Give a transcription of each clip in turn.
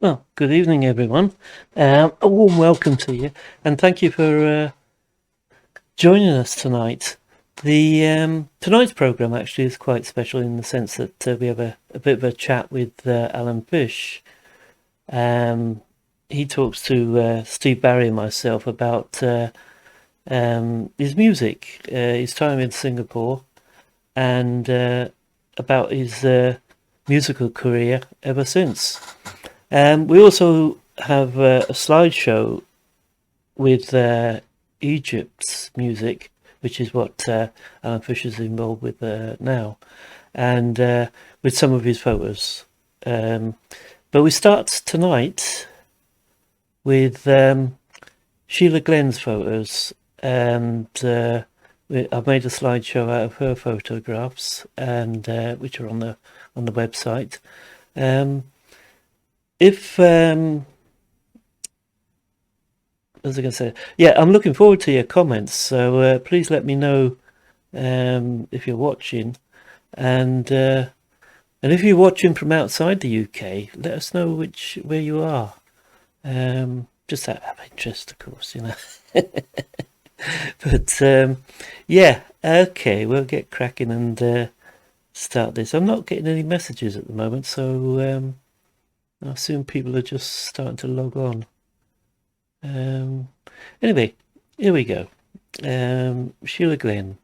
Well, good evening, everyone. A warm welcome to you, and thank you for joining us tonight. The tonight's program actually is quite special in the sense that we have a bit of a chat with Alan Fish. He talks to Steve Barry and myself about his music, his time in Singapore, and about his musical career ever since. We also have a slideshow with Egypt's music, which is what Alan Fisher's involved with now, and with some of his photos. But we start tonight with Sheila Glen's photos, and I've made a slideshow out of her photographs, and which are on the website. If what was I going to say? Yeah, I'm looking forward to your comments. So please let me know if you're watching, and if you're watching from outside the UK, let us know where you are. Just out of interest, of course, you know. But yeah, okay, we'll get cracking and start this. I'm not getting any messages at the moment, so I assume people are just starting to log on. Anyway, here we go. Sheila Glen.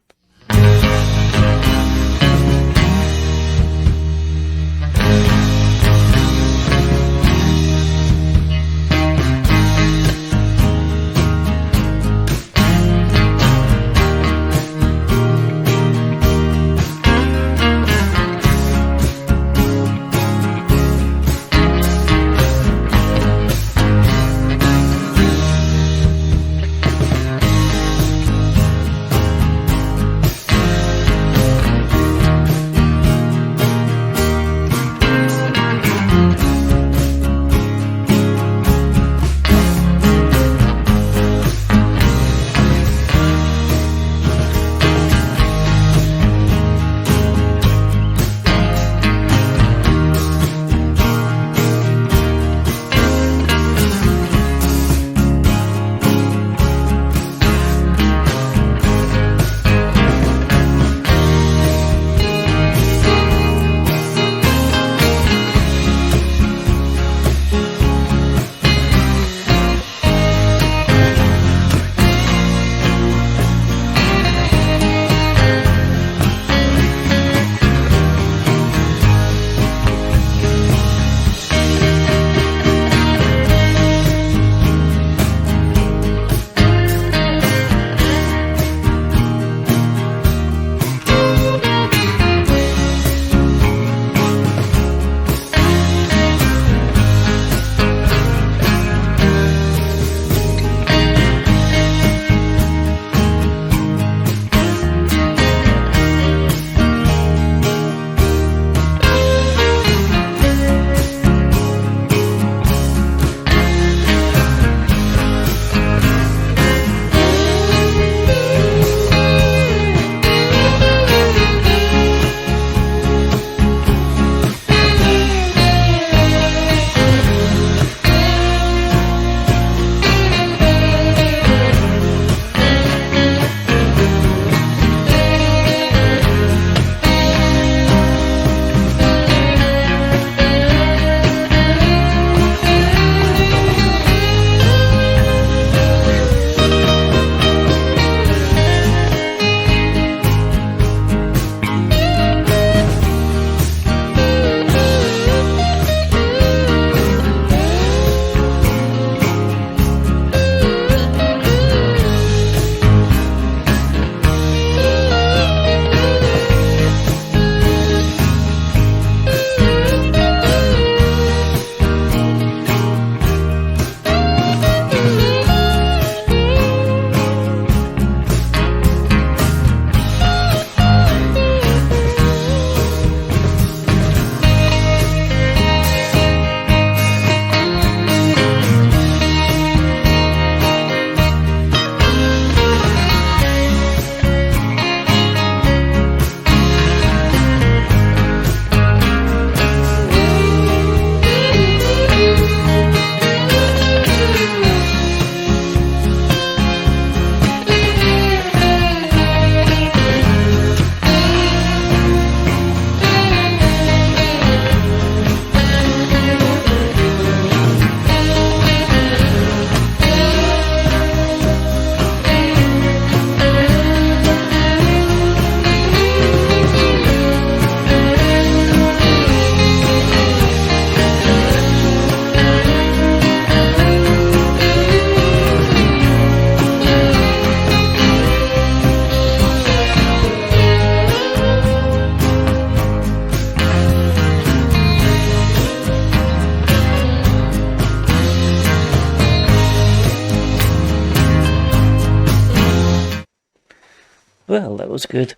was good.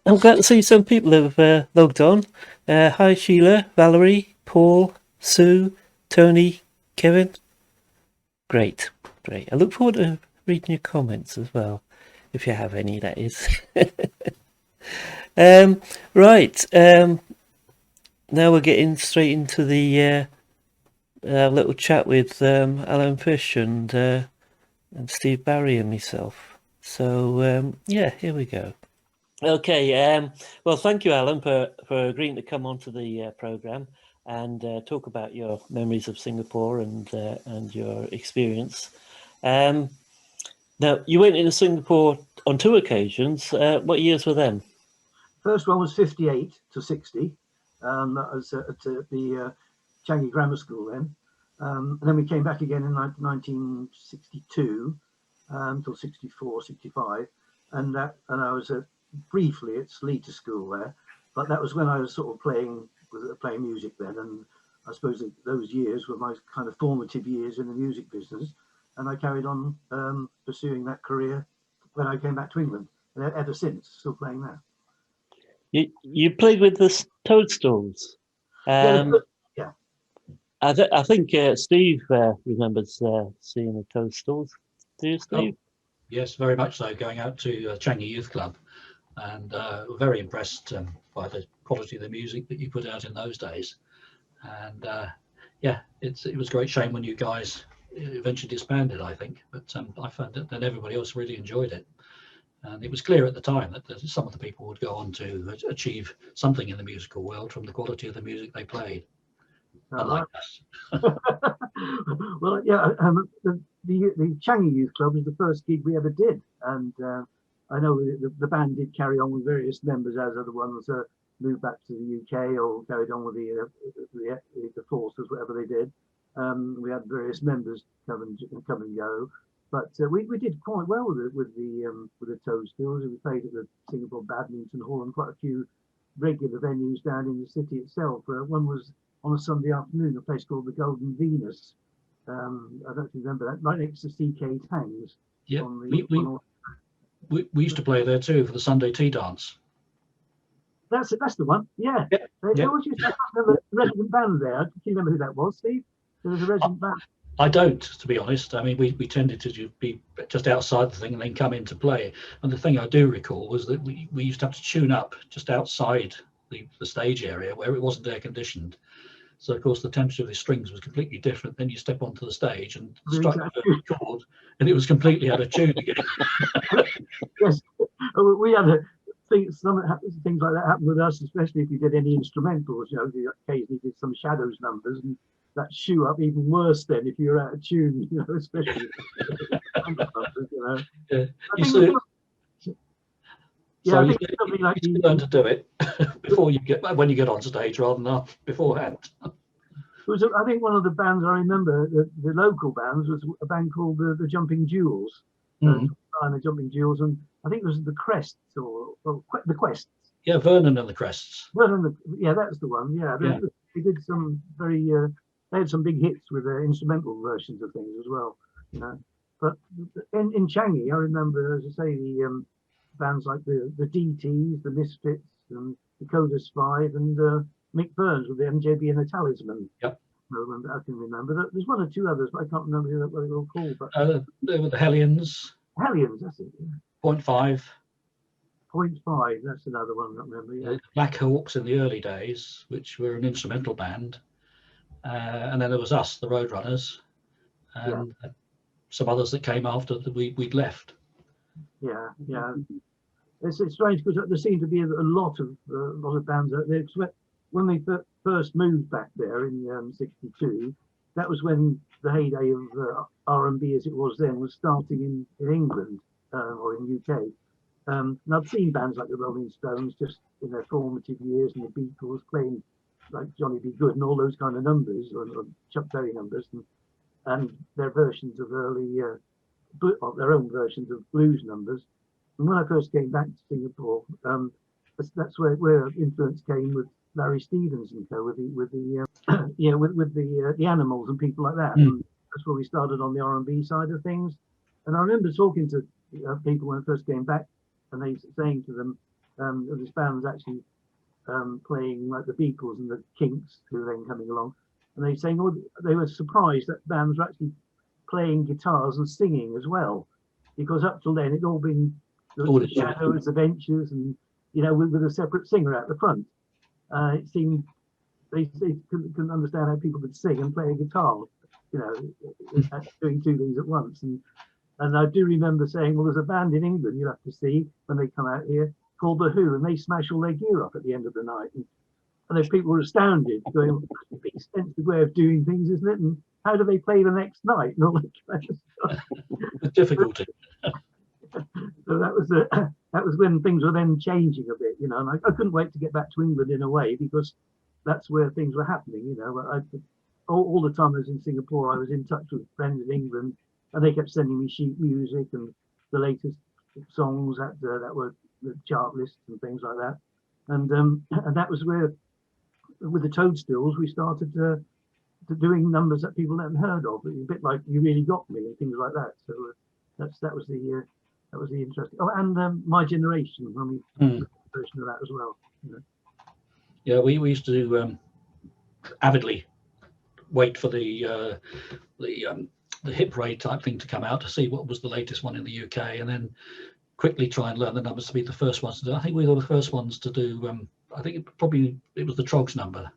I'm glad to see some people have logged on. Hi Sheila, Valerie, Paul, Sue, Tony, Kevin. Great. I look forward to reading your comments as well, if you have any, that is. Right. Now we're getting straight into the little chat with Alan Fish and Steve Barry and myself. So yeah, here we go. Okay. Well, thank you, Alan, for agreeing to come onto the program and talk about your memories of Singapore and your experience. Now, you went into Singapore on 2 occasions. What years were them? First one was 58 to 60. That was at the Changi Grammar School then. And then we came back again in 1962 until 64, 65. And I was briefly at Sleater School there. But that was when I was sort of playing music then. And I suppose those years were my kind of formative years in the music business. And I carried on pursuing that career when I came back to England. And ever since, still playing there. You played with the Toadstools. Yeah. I think Steve remembers seeing the Toadstools. Do you, Steve? Oh, yes, very much so. Going out to Changi Youth Club, and very impressed by the quality of the music that you put out in those days. And yeah, it was a great shame when you guys eventually disbanded, I think. But I found that everybody else really enjoyed it. And it was clear at the time that some of the people would go on to achieve something in the musical world from the quality of the music they played. Unlike us. Well, yeah, the Changi Youth Club was the first gig we ever did. And I know the band did carry on with various members as other ones moved back to the UK or carried on with the Forces, whatever they did. We had various members come and go. But we did quite well with the Toadstools. We played at the Singapore Badminton Hall and quite a few regular venues down in the city itself. One was on a Sunday afternoon, a place called the Golden Venus. I don't know if you remember that, right next to CK Tangs. Yeah, we used to play there too for the Sunday tea dance. That's the one. Yeah. They always used to have a resident band there. Do you remember who that was, Steve? There was a resident band. I don't, to be honest. I mean, we tended to be just outside the thing and then come in to play. And the thing I do recall was that we used to have to tune up just outside the stage area where it wasn't air conditioned. So of course the temperature of the strings was completely different. Then you step onto the stage and strike the chord, and it was completely out of tune again. Yes, we had things like that happen with us, especially if you did any instrumentals. You know, you occasionally did some Shadows numbers, and that shoe up even worse then if you're out of tune. You know, especially. So you learn to do it when you get on stage rather than beforehand. I think one of the bands I remember, the local bands, was a band called the Jumping Jewels. The Jumping Jewels, and I think it was the Crests or the Quests. Yeah, Vernon and the Crests. Yeah, that's the one. Yeah, they did some very. They had some big hits with their instrumental versions of things as well. You know, but in Changi, I remember, as I say, the bands like the DTs, the Misfits, and the Codus 5, and Mick Burns with the MJB and the Talisman. Yep. I can remember. There's one or two others, but I can't remember what they were called. But they were the Hellions. Hellions, that's it. Yeah. Point 5. Point 5, that's another one I remember. Yeah. The Black Hawks in the early days, which were an instrumental band. And then there was us, the Roadrunners, and some others that came after we'd left. Yeah. It's strange because there seemed to be a lot of bands out there. When they first moved back there in '62, that was when the heyday of R&B, as it was then, was starting in England or in UK. And I've seen bands like the Rolling Stones just in their formative years, and the Beatles playing like Johnny B. Good and all those kind of numbers, or Chuck Berry numbers, and their versions of their own versions of blues numbers. And when I first came back to Singapore, that's where influence came with Larry Stevens and co, with the Animals and people like that. And that's where we started on the R&B side of things. And I remember talking to people when I first came back, and they saying to them, this band was actually playing like the Beatles and the Kinks, who were then coming along, and they saying, oh, they were surprised that bands were actually playing guitars and singing as well, because up till then it'd all been the Shadows, the Ventures, and with a separate singer at the front. It seemed they couldn't understand how people could sing and play a guitar, doing two things at once. And I do remember saying, well, there's a band in England you'll have to see when they come out here called The Who, and they smash all their gear up at the end of the night. And those people were astounded, going, well, that's a big expensive way of doing things, isn't it? And how do they play the next night? And all that kind of stuff. Difficulty. So that was when things were then changing a bit, and I couldn't wait to get back to England in a way, because that's where things were happening. All the time I was in Singapore, I was in touch with friends in England, and they kept sending me sheet music and the latest songs that were the chart lists and things like that. And that was where, with the Toadstools, we started to doing numbers that people hadn't heard of, a bit like You Really Got Me and things like that. So that was the interesting. Oh, and My Generation, version of that as well. Yeah, we used to avidly wait for the hit parade type thing to come out to see what was the latest one in the UK, and then quickly try and learn the numbers to be the first ones to do. I think we were the first ones to do. I think it was the Trogs number.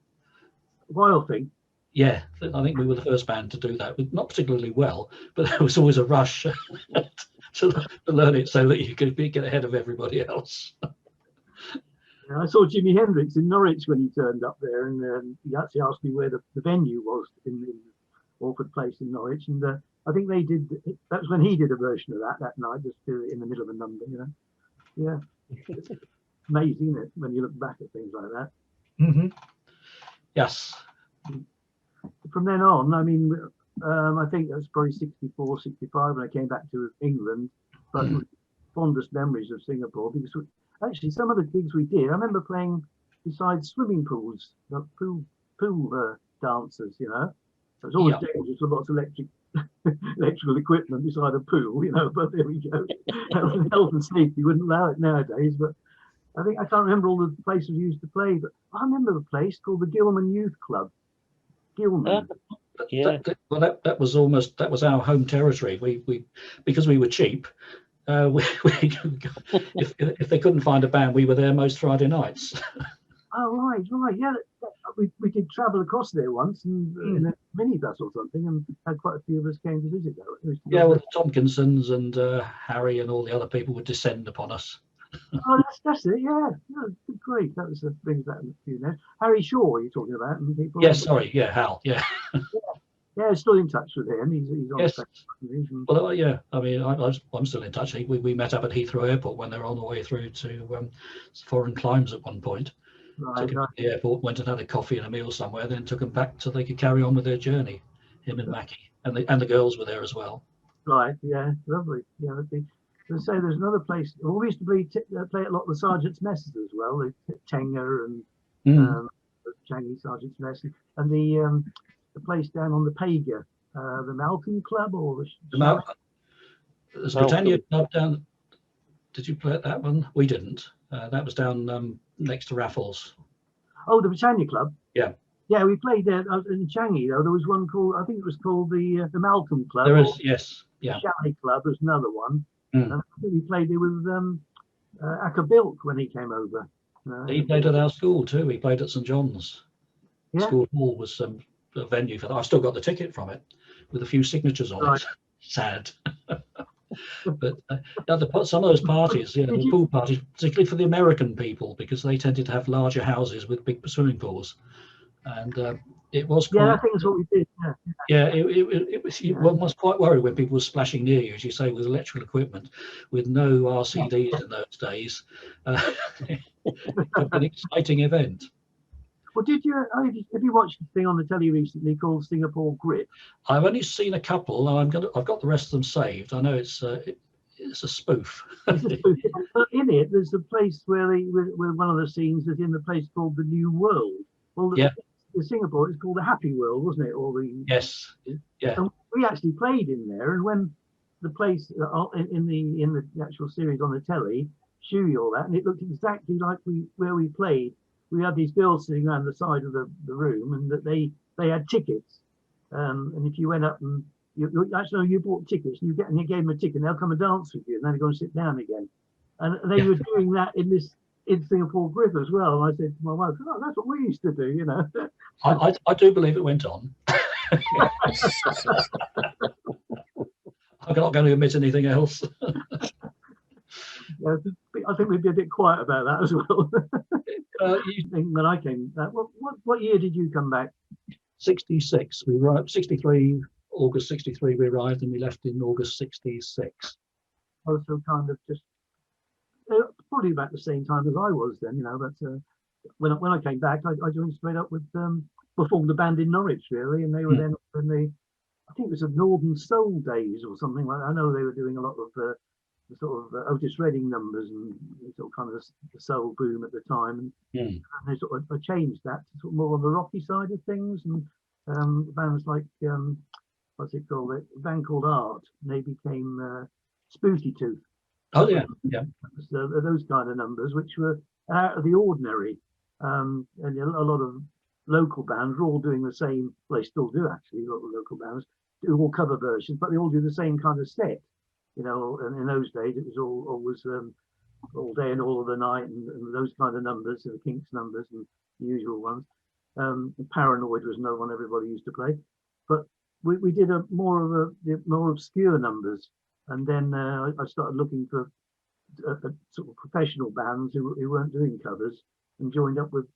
Wild Thing. Yeah, I think we were the first band to do that. Not particularly well, but there was always a rush to learn it so that you could get ahead of everybody else. I saw Jimi Hendrix in Norwich when he turned up there, and he actually asked me where the venue was in Orford Place in Norwich, and I think they did. That was when he did a version of that night, just in the middle of a number. Yeah, it's amazing, isn't it, when you look back at things like that. Mm-hmm. Yes. From then on, I mean, I think that was probably 64, 65 when I came back to England, but fondest memories of Singapore, because actually some of the gigs we did, I remember playing beside swimming pools, the pool dancers, So it's always dangerous with lots of electrical equipment beside a pool, but there we go. Health and safety wouldn't allow it nowadays, but I can't remember all the places we used to play, but I remember a place called the Gilman Youth Club. Gilman. That was our home territory. We because we were cheap. If they couldn't find a band, we were there most Friday nights. Oh right, yeah. We did travel across there once in a minibus or something, and had quite a few of us came to visit there. Yeah, well, the Tompkinsons and Harry and all the other people would descend upon us. Oh, that's it. Yeah, great. That was the things that Harry Shaw you're talking about, and people. Yes, sorry. Yeah, Hal. Yeah. Yeah, still in touch with him. He's on yes. Facebook. Well, yeah. I mean, I'm still in touch. We met up at Heathrow Airport when they were on the way through to foreign climes at one point. Took him to the airport, went and had a coffee and a meal somewhere, then took them back so they could carry on with their journey. Him and Mackie, and the girls were there as well. Right. Yeah. Lovely. Yeah. As I say, there's another place. Well, we used to play a lot of the Sergeant's Messes as well. The Tenga and Changi Sergeant's Mess, and the place down on the Pega, the Malcolm Club or there's a Britannia Club down. Did you play at that one? We didn't. That was down next to Raffles. Oh, the Britannia Club. Yeah. Yeah, we played there in Changi. Though there was one called, I think it was called the Malcolm Club. There is, yes, yeah. The Chalet Club was another one. And I think we played there with Aka Bilk when he came over. He played at our school too. He played at St John's. Yeah. School hall was a venue for that. I've still got the ticket from it with a few signatures on it. Sad. But some of those parties, the pool parties, particularly for the American people, because they tended to have larger houses with big swimming pools, and it was quite. Yeah, I think that's what we did. Yeah, it was. One was quite worried when people were splashing near you, as you say, with electrical equipment, with no RCDs in those days. An exciting event. Well, have you watched the thing on the telly recently called Singapore Grip? I've only seen a couple. I've got the rest of them saved. I know it's a spoof. But in it, there's a place where one of the scenes is in the place called the New World. Well, the Singapore is called the Happy World, wasn't it? Or the yes, yeah. And we actually played in there, and when the place in the actual series on the telly, shoe you all that, and it looked exactly like where we played. We had these girls sitting around the side of the room, and that they had tickets. And if you went up and actually no, you bought tickets, and you gave them a ticket, and they'll come and dance with you, and then they go and sit down again. And they were doing that in Singapore Grip as well. And I said to my wife, "Oh, that's what we used to do, you know." I do believe it went on. I'm not going to admit anything else. Yeah, I think we'd be a bit quiet about that as well. When I came back, what year did you come back? 66. We arrived 63. August 63 we arrived, and we left in August 66. Also, kind of just probably about the same time as I was then, you know. But when I came back, I joined straight up with formed a band in Norwich really, and they were then in the, I think it was the Northern Soul days or something like that. I know they were doing a lot of the sort of Otis Redding numbers and sort of kind of the soul boom at the time, and they sort of changed that to sort of more on the rocky side of things, and bands like what's it called? A band called Art. And they became Spooky Tooth. Oh yeah, yeah. So those kind of numbers, which were out of the ordinary, and a lot of local bands were all doing the same. Well, they still do actually. A lot of local bands do all cover versions, but they all do the same kind of set. You know, and in those days it was always all day and all of the night, and those kind of numbers, the Kinks numbers and the usual ones. Paranoid was another one everybody used to play, but we did more obscure numbers, and then I started looking for sort of professional bands who weren't doing covers, and joined up with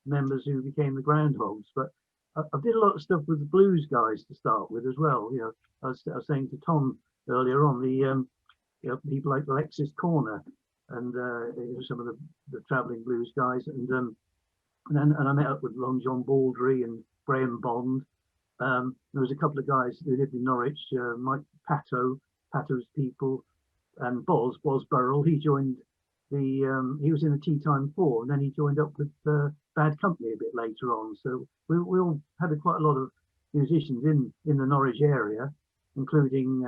members who became the Groundhogs. But I did a lot of stuff with the blues guys to start with as well. You know, I was saying to Tom earlier on, the people like Alexis Corner and some of the traveling blues guys, and I met up with Long John Baldry and Graham Bond. There was a couple of guys who lived in Norwich, Mike Pato's people, and Boz Burrell. He joined he was in the Tea Time 4, and then he joined up with Bad Company a bit later on. So we all had quite a lot of musicians in the Norwich area, including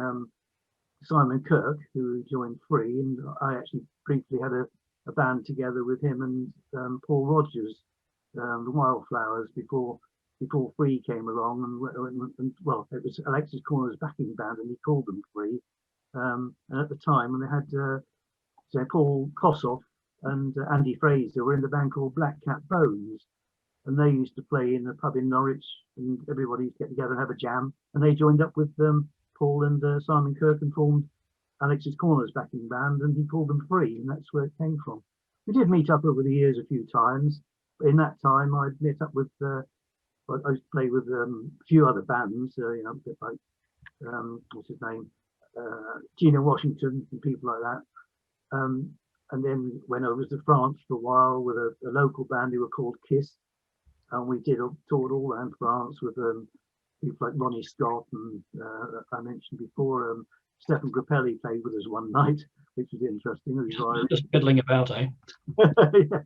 Simon Kirk, who joined Free, and I actually briefly had a band together with him and Paul Rogers, the Wildflowers, before Free came along, and well, it was Alexis Corner's backing band, and he called them Free. And at the time, when they had say Paul Kossoff and Andy Fraser were in the band called Black Cat Bones, and they used to play in a pub in Norwich, and everybody used to get together and have a jam. And they joined up with Paul and Simon Kirk and formed Alexis Corner's backing band, and he called them Free, and that's where it came from. We did meet up over the years a few times, but in that time I'd met up with I used to play with a few other bands, you know, a bit like what's his name, Gina Washington and people like that. And then went over to France for a while with a local band who were called Kiss, and we toured all around France with people like Ronnie Scott, and I mentioned before, Stefan Grappelli played with us one night, which was interesting. Just fiddling about, eh? Yeah.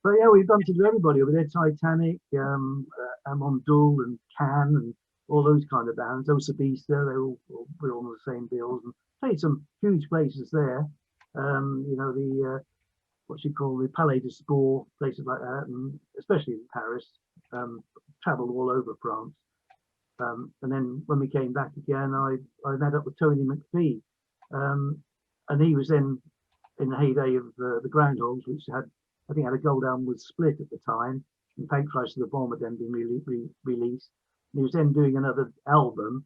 But yeah, we've bumped into everybody over there, Titanic, Amon Dul and Can, and all those kind of bands. Osabista, we're all on the same bills, and played some huge places there. You know, the what you call the Palais de Sport, places like that, and especially in Paris. Travelled all over France. And then when we came back again, I met up with Tony McPhee, and he was then in the heyday of the Groundhogs, which had a gold album with Split at the time, and Paint Price of the Bomb had then been released. And he was then doing another album,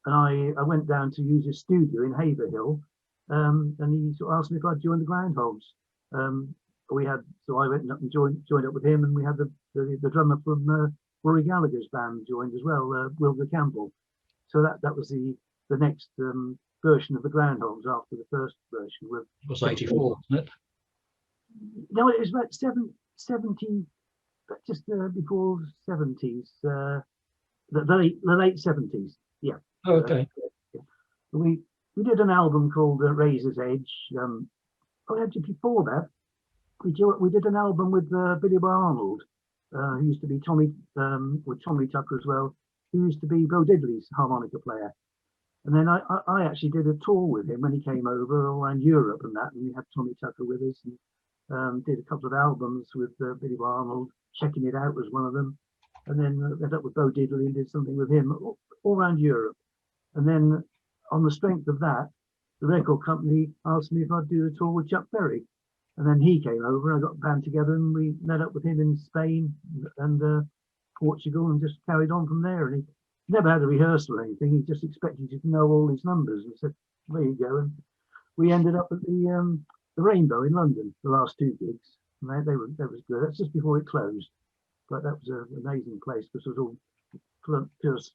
and I went down to use his studio in Haverhill, and he sort of asked me if I'd join the Groundhogs. So I went up and joined up with him, and we had the drummer from Rory Gallagher's band joined as well, Wilbur Campbell. So that was the next version of the Groundhogs after the first version. It was 84, wasn't it? No, it was about 70, just before 70s, the late 70s. Yeah. Oh, okay. Yeah. We did an album called Razor's Edge. Actually, before that, we did an album with Billy Boy Arnold, who used to be with Tommy Tucker as well, who used to be Bo Diddley's harmonica player. And then I actually did a tour with him when he came over all around Europe and that, and we had Tommy Tucker with us, and did a couple of albums with Billy Arnold. Checking It Out was one of them, and then met up with Bo Diddley and did something with him all around Europe. And then on the strength of that, the record company asked me if I'd do a tour with Chuck Berry. And then he came over, I got a band together, and we met up with him in Spain and Portugal, and just carried on from there. And he never had a rehearsal or anything. He just expected you to know all his numbers, and said, "There you go." And we ended up at the Rainbow in London, the last two gigs, and that was good. That's just before it closed, but that was an amazing place because it was all just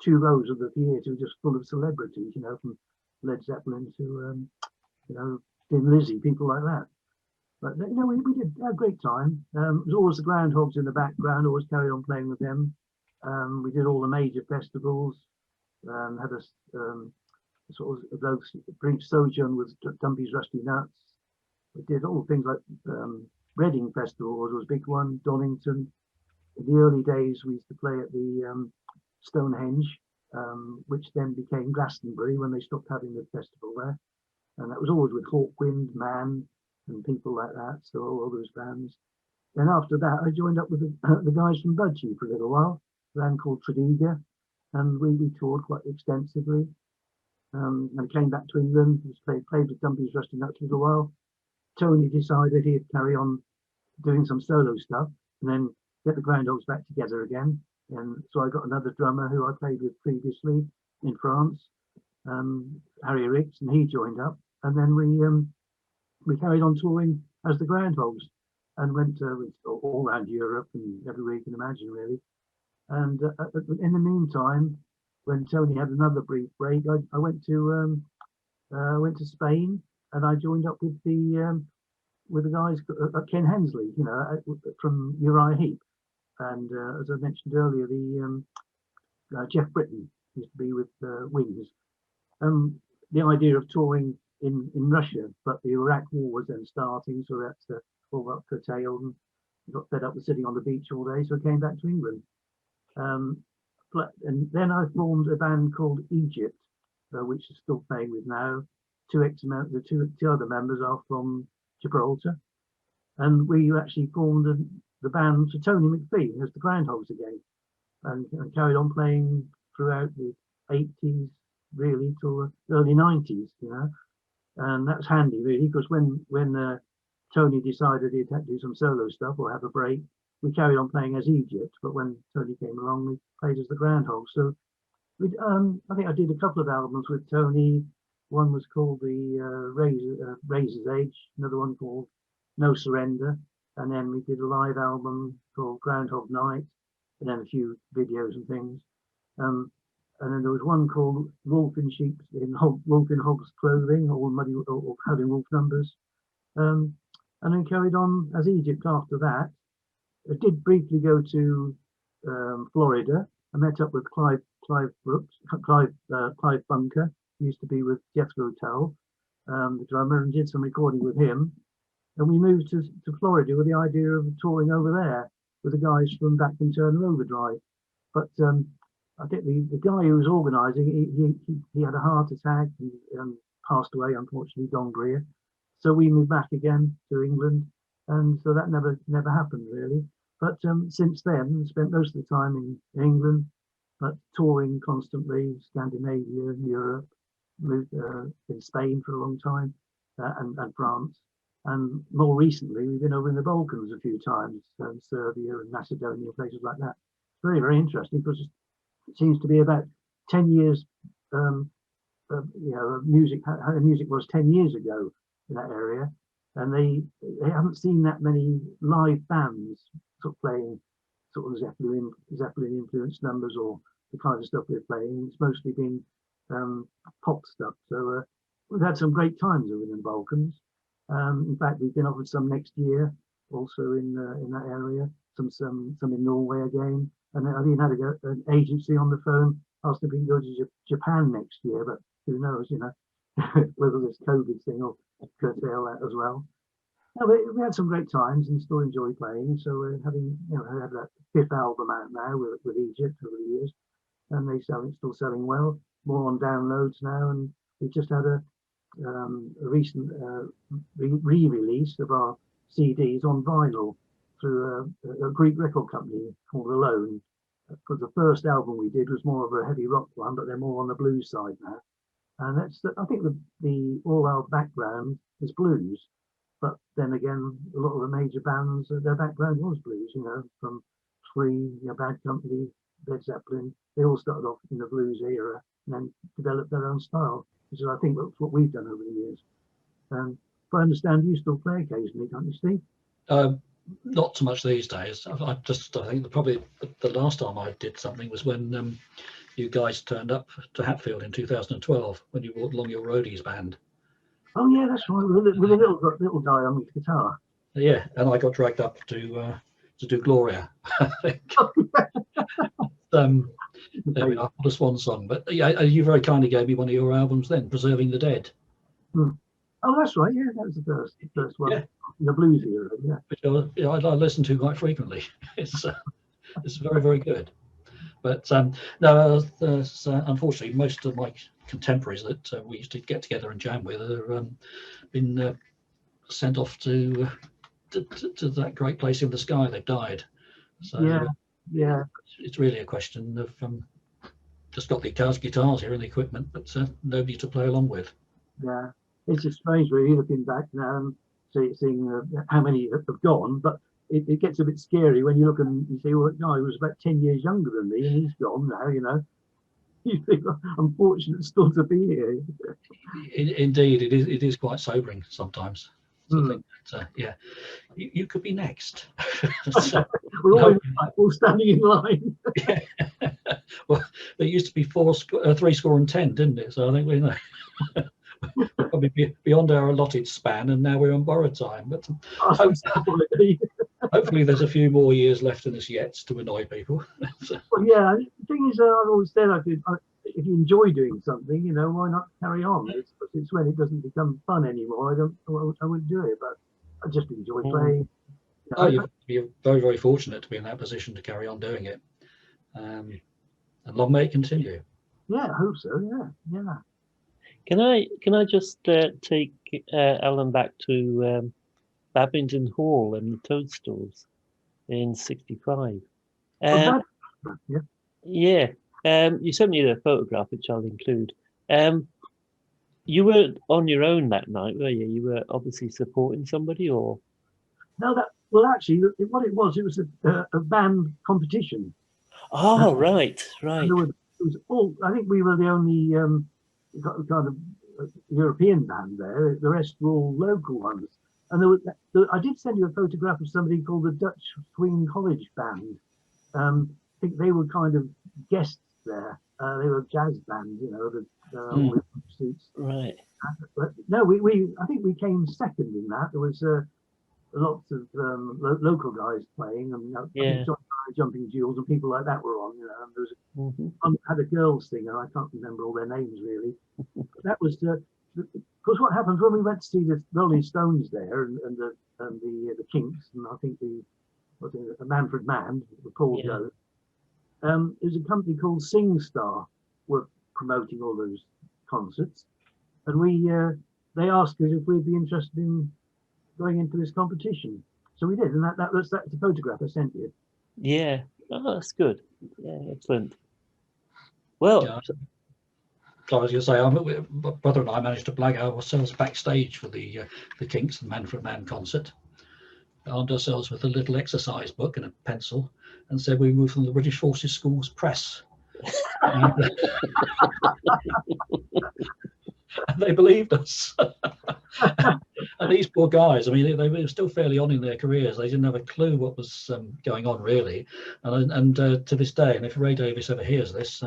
2 rows of the theatre just full of celebrities, you know, from Led Zeppelin to you know, Thin Lizzy, people like that. But you know, we did have a great time. It was always the Groundhogs in the background. Always carried on playing with them. We did all the major festivals. Had a sort of brief sojourn with Dumpy's Rusty Nuts. We did all things like Reading Festival was a big one. Donington. In the early days, we used to play at the Stonehenge, which then became Glastonbury when they stopped having the festival there. And that was always with Hawkwind, Man, and people like that. So all those bands. Then after that, I joined up with the guys from Budgie for a little while, a band called Tredegar, and we toured quite extensively. And came back to England, played with Dumpy's Rusty Nuts for a little while. Tony decided he'd carry on doing some solo stuff and then get the Groundhogs back together again. And so I got another drummer who I played with previously in France, Harry Ricks, and he joined up. And then we carried on touring as the Groundhogs and went all around Europe and everywhere you can imagine, really. And in the meantime, when Tony had another brief break, I went to Spain, and I joined up with the guys, Ken Hensley, you know, from Uriah Heep, and as I mentioned earlier, the Jeff Britton used to be with Wings. The idea of touring in Russia, but the Iraq War was then starting, so that's all got curtailed, and got fed up with sitting on the beach all day, so I came back to England. And then I formed a band called Egypt, which is still playing with now. The two other members are from Gibraltar, and we actually formed the band for Tony McPhee as the Groundhogs again, and carried on playing throughout the 80s, really, till the early 90s, you know. And that's handy, really, because when Tony decided he'd have to do some solo stuff or have a break, we carried on playing as Egypt. But when Tony came along, we played as the Groundhogs. So I think I did a couple of albums with Tony. One was called the Razor's Edge, another one called No Surrender, and then we did a live album called Groundhog Night, and then a few videos and things. And then there was one called Wolf in Hog's Clothing, or Muddy or Howling Wolf Numbers, and then carried on as Egypt after that. I did briefly go to Florida. I met up with Clive Bunker, who used to be with Jethro Tull, the drummer, and did some recording with him. And we moved to Florida with the idea of touring over there with the guys from Back and Turner Overdrive. But I think the guy who was organising, he had a heart attack and passed away, unfortunately, Don Greer. So we moved back again to England, and so that never happened, really. But since then, spent most of the time in England, but touring constantly, Scandinavia, Europe, moved in Spain for a long time, and France. And more recently, we've been over in the Balkans a few times, Serbia and Macedonia, places like that. It's very, very interesting because it seems to be about 10 years, you know, music, how the music was 10 years ago in that area. And they haven't seen that many live bands sort of playing sort of Zeppelin influenced numbers or the kind of stuff we're playing. It's mostly been pop stuff. So we've had some great times over in the Balkans. In fact, we've been offered some next year, also in that area. Some in Norway again. And I even had an agency on the phone asked if we can go to Japan next year, but who knows, you know, whether this COVID thing will curtail that as well. No, we had some great times and still enjoy playing. So we're having, you know, I have that 5th album out now with Egypt over the years, and still selling well. more on downloads now, and we just had a recent re-release of our CDs on vinyl through a Greek record company called Alone. Because the first album we did was more of a heavy rock one, but they're more on the blues side now. And that's I think the all our background is blues, but then again, a lot of the major bands, their background was blues. You know, from Free, Bad Company, Led Zeppelin, they all started off in the blues era and then developed their own style, which is I think that's what we've done over the years. If I understand, you still play occasionally, don't you, Steve? Not so much these days. I think probably the last time I did something was when you guys turned up to Hatfield in 2012 when you brought along your roadies band. Oh yeah, that's right. With a little guy on his guitar. Yeah, and I got dragged up to do Gloria. I think. There we are, the swan song. But yeah, you very kindly gave me one of your albums then, Preserving the Dead. Oh, that's right. Yeah, that was the first one. Yeah. In the blues era. Yeah. Which I listen to quite frequently. It's very, very good. But no, unfortunately, most of my contemporaries that we used to get together and jam with have been sent off to that great place in the sky. They've died. So yeah, it's really a question of just got the guitars here and the equipment, but nobody to play along with. Yeah, it's just strange really looking back now and seeing how many have gone, but it gets a bit scary when you look and you see, well, that guy was about 10 years younger than me and he's gone now, you know. You think, I'm fortunate still to be here. Indeed, it is quite sobering sometimes to think that, yeah, you could be next. So, we're all standing in line. Yeah. Well, it used to be 3 score and 10, didn't it? So I think we're probably beyond our allotted span, and now we're on borrowed time. But hopefully there's a few more years left in us yet to annoy people. Well, yeah, the thing is, I've always said, if you enjoy doing something, you know, why not carry on? It's when it doesn't become fun anymore. I wouldn't do it, but I just enjoy playing. You know, you're very, very fortunate to be in that position to carry on doing it, and long may it continue. Yeah, I hope so. Yeah. Can I just take Alan back to Babington Hall and the Toadstools in '65? Yeah. You sent me the photograph, which I'll include. You weren't on your own that night, were you? You were obviously supporting somebody, or? No, actually, what it was a band competition. Oh, right. It was all. I think we were the only kind of European band there. The rest were all local ones. And I did send you a photograph of somebody called the Dutch Swing College Band. I think they were kind of guests there. They were a jazz band, you know, all the suits. Right. But no, I think we came second in that. There was lots of local guys playing, and Jumping Jewels and people like that were on. You know, and there was had a girls singer. I can't remember all their names really. That was because what happens when we went to see the Rolling Stones there and the Kinks, and I think the Manfred Mann, the Paul Joe. There's a company called SingStar were promoting all those concerts, and they asked us if we'd be interested in going into this competition. So we did, and that's the photograph I sent you. Yeah, oh, that's good. Yeah, excellent. Well, I was going to say, my brother and I managed to blag ourselves backstage for the Kinks and Manfred Mann concert. Armed ourselves with a little exercise book and a pencil, and said we moved from the British Forces Schools Press. And they believed us. And these poor guys, I mean, they were still fairly on in their careers. They didn't have a clue what was going on, really. And to this day, and if Ray Davies ever hears this,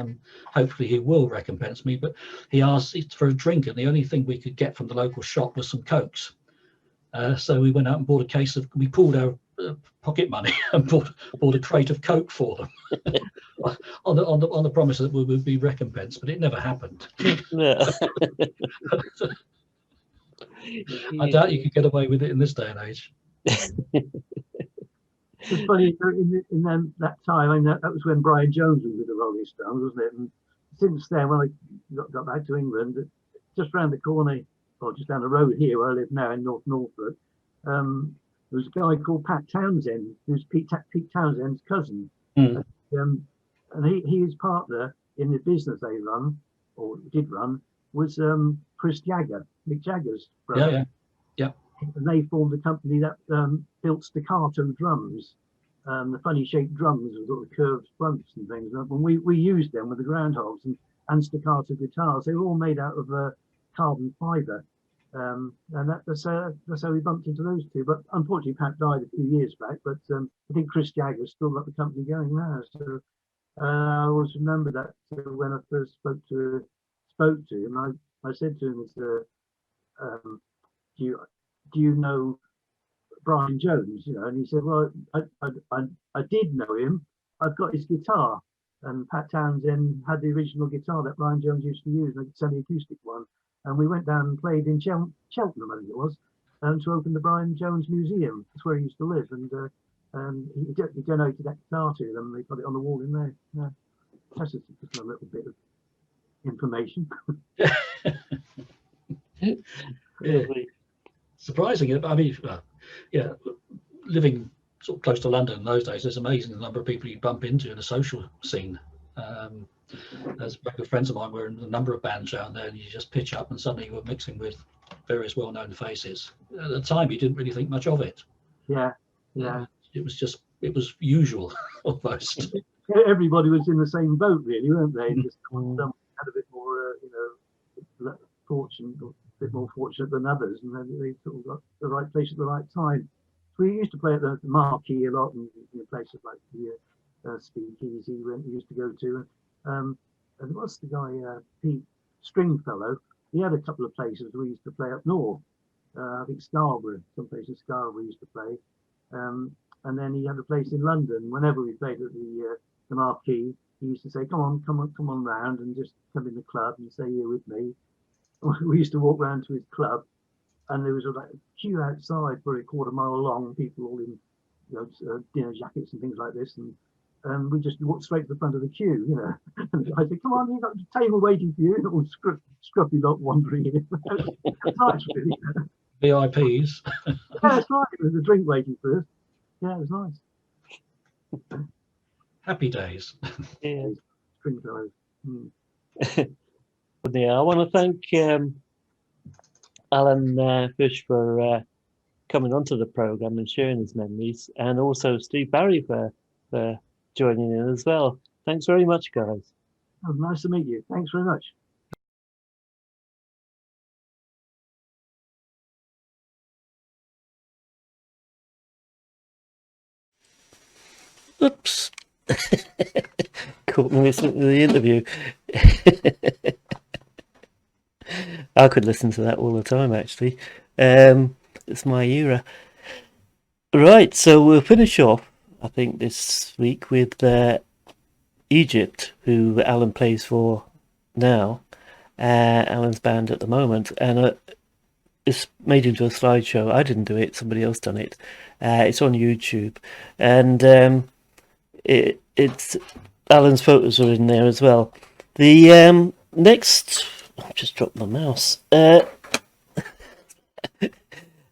hopefully he will recompense me, but he asked for a drink, and the only thing we could get from the local shop was some Cokes. So we went out and bought we pulled our pocket money and bought a crate of Coke for them on the promise that we would be recompensed, but it never happened. I doubt you could get away with it in this day and age. It's funny, in that time, I mean, that was when Brian Jones was with the Rolling Stones, wasn't it? And since then, when I got back to England, just round the corner, or just down the road here where I live now in North Norfolk, there was a guy called Pat Townsend, who's Pete Townsend's cousin. Mm. And his partner in the business they run, or did run, was Chris Jagger, Mick Jagger's brother. Yeah. And they formed a company that built staccato drums, the funny shaped drums with all the curved fronts and things. And we used them with the Groundhogs and staccato guitars. They were all made out of carbon fibre. And that's how we bumped into those two. But unfortunately, Pat died a few years back. But I think Chris Jagger's still got the company going now. So I always remember that when I first spoke to him, I said to him, do you know Brian Jones? You know, and he said, well, I did know him. I've got his guitar. And Pat Townsend had the original guitar that Brian Jones used to use, a semi-acoustic one. And we went down and played in Cheltenham, I think it was, to open the Brian Jones Museum. That's where he used to live. And he donated that guitar to them. They got it on the wall in there. Yeah. That's just a little bit of information. Yeah. Surprising. I mean, living sort of close to London in those days, there's amazing the number of people you bump into in the social scene. There's good friends of mine were in a number of bands down there, and you just pitch up and suddenly you were mixing with various well-known faces. At the time, you didn't really think much of it. Yeah. It was usual almost. Everybody was in the same boat, really, weren't they? Just some had a bit more, fortune, a bit more fortunate than others, and then they sort of got the right place at the right time. So we used to play at the Marquee a lot, and places like the Speakeasy we used to go to. And what's the guy, Pete Stringfellow? He had a couple of places we used to play up north. I think Scarborough, some place in Scarborough we used to play. And then he had a place in London. Whenever we played at the Marquee, he used to say, come on round and just come in the club and stay here with me. We used to walk round to his club, and there was a queue outside for a quarter mile long, people all in dinner jackets and things like this, and we just walked straight to the front of the queue, And I said, come on, you've got a table waiting for you, and all scruffy lot wandering in. That's nice, really. VIPs. Yeah, that's right. There was a drink waiting for us. Yeah, it was nice. Happy days. Yeah. Drink fellows. Yeah, I want to thank Alan Fish for coming onto the program and sharing his memories, and also Steve Barry for joining in as well. Thanks very much, guys. Oh, nice to meet you. Thanks very much. Oops. Caught me listening to the interview. I could listen to that all the time, actually. It's my era. Right, so we'll finish off, I think, this week with Egypt, who Alan plays for now. Alan's band at the moment. And it's made into a slideshow. I didn't do it, somebody else done it. It's on YouTube. And it's Alan's photos are in there as well. The next... I've just dropped my mouse.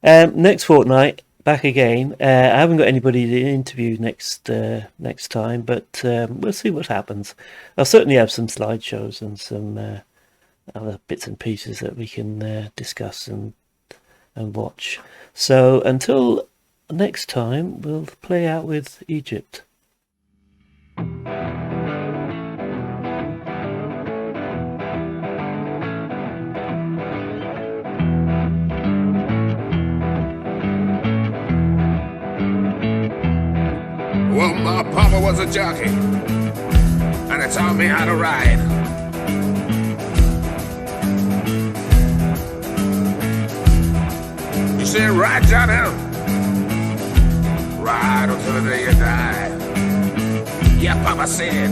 Next fortnight, back again. I haven't got anybody to interview next time, but we'll see what happens. I'll certainly have some slideshows and some other bits and pieces that we can discuss and watch. So until next time, we'll play out with Egypt. Well, my papa was a jockey, and he taught me how to ride. You say, ride, Johnny, ride until the day you die. Yeah, papa said,